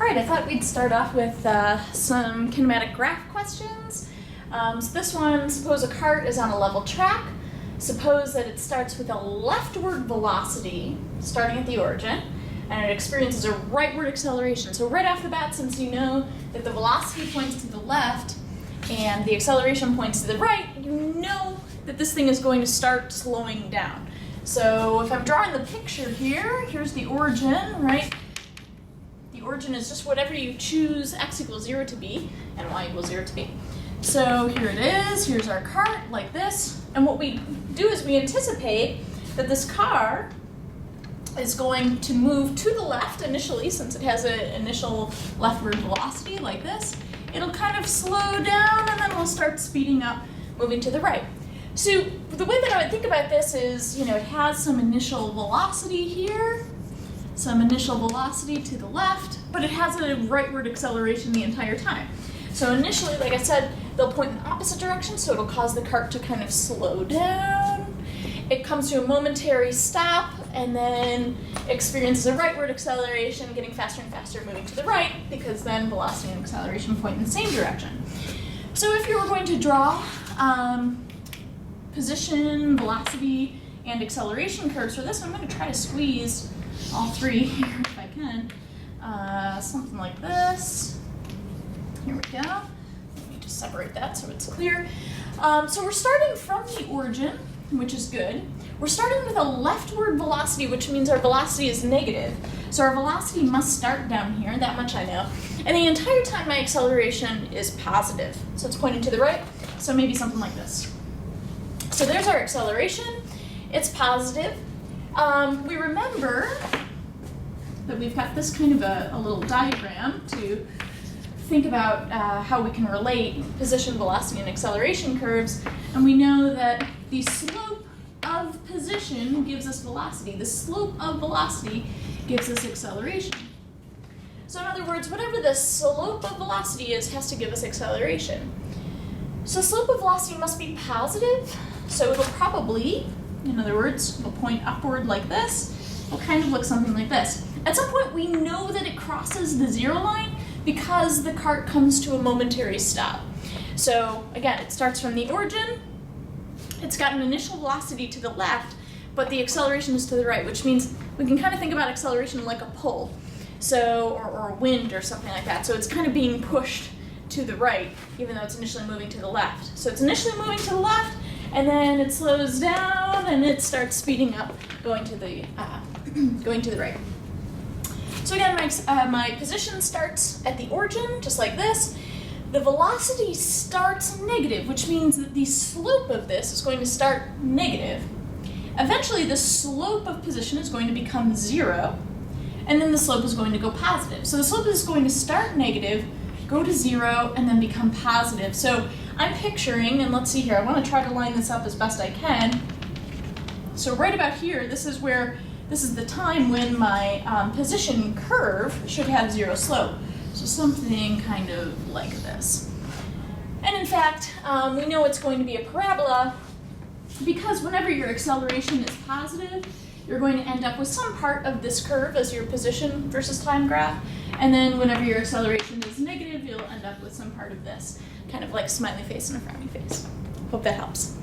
Alright, I thought we'd start off with some kinematic graph questions. So this one, suppose a cart is on a level track. Suppose that it starts with a leftward velocity, starting at the origin, and it experiences a rightward acceleration. So right off the bat, since you know that the velocity points to the left and the acceleration points to the right, you know that this thing is going to start slowing down. So if I'm drawing the picture here, here's the origin, right? The origin is just whatever you choose x equals 0 to be and y equals 0 to be. So here it is, here's our cart, like this. And what we do is we anticipate that this car is going to move to the left initially, since it has an initial leftward velocity, like this. It'll kind of slow down, and then we'll start speeding up, moving to the right. So the way that I would think about this is, it has some initial velocity here, some initial velocity to the left, but it has a rightward acceleration the entire time. So initially, like I said, they'll point in the opposite direction, so it'll cause the cart to kind of slow down. It comes to a momentary stop, and then experiences a rightward acceleration, getting faster and faster, moving to the right, because then velocity and acceleration point in the same direction. So if you were going to draw position, velocity, and acceleration curves for this, I'm going to try to squeeze all three here if I can. Something like this. Here we go. Let me just separate that so it's clear. So we're starting from the origin, which is good. We're starting with a leftward velocity, which means our velocity is negative. So our velocity must start down here, that much I know. And the entire time my acceleration is positive. So it's pointing to the right, so maybe something like this. So there's our acceleration. It's positive. We remember that we've got this kind of a little diagram to think about how we can relate position, velocity, and acceleration curves. And we know that the slope of position gives us velocity. The slope of velocity gives us acceleration. So in other words, whatever the slope of velocity is has to give us acceleration. So slope of velocity must be positive. So it'll probably, in other words, will point upward like this. Will kind of look something like this. At some point, we know that it crosses the 0 line because the cart comes to a momentary stop. So again, it starts from the origin. It's got an initial velocity to the left, but the acceleration is to the right, which means we can kind of think about acceleration like a pull, so or wind or something like that. So it's kind of being pushed to the right, even though it's initially moving to the left. So it's initially moving to the left, and then it slows down, and it starts speeding up, going to the right. So again, my position starts at the origin, just like this. The velocity starts negative, which means that the slope of this is going to start negative. Eventually, the slope of position is going to become 0, and then the slope is going to go positive. So the slope is going to start negative, go to 0, and then become positive. So I'm picturing, and let's see here, I want to try to line this up as best I can. So right about here, this is the time when my position curve should have 0 slope. So something kind of like this. And in fact, we know it's going to be a parabola because whenever your acceleration is positive, you're going to end up with some part of this curve as your position versus time graph. And then whenever your acceleration is negative, you'll end up with some part of this, kind of like smiley face and a frowny face. Hope that helps.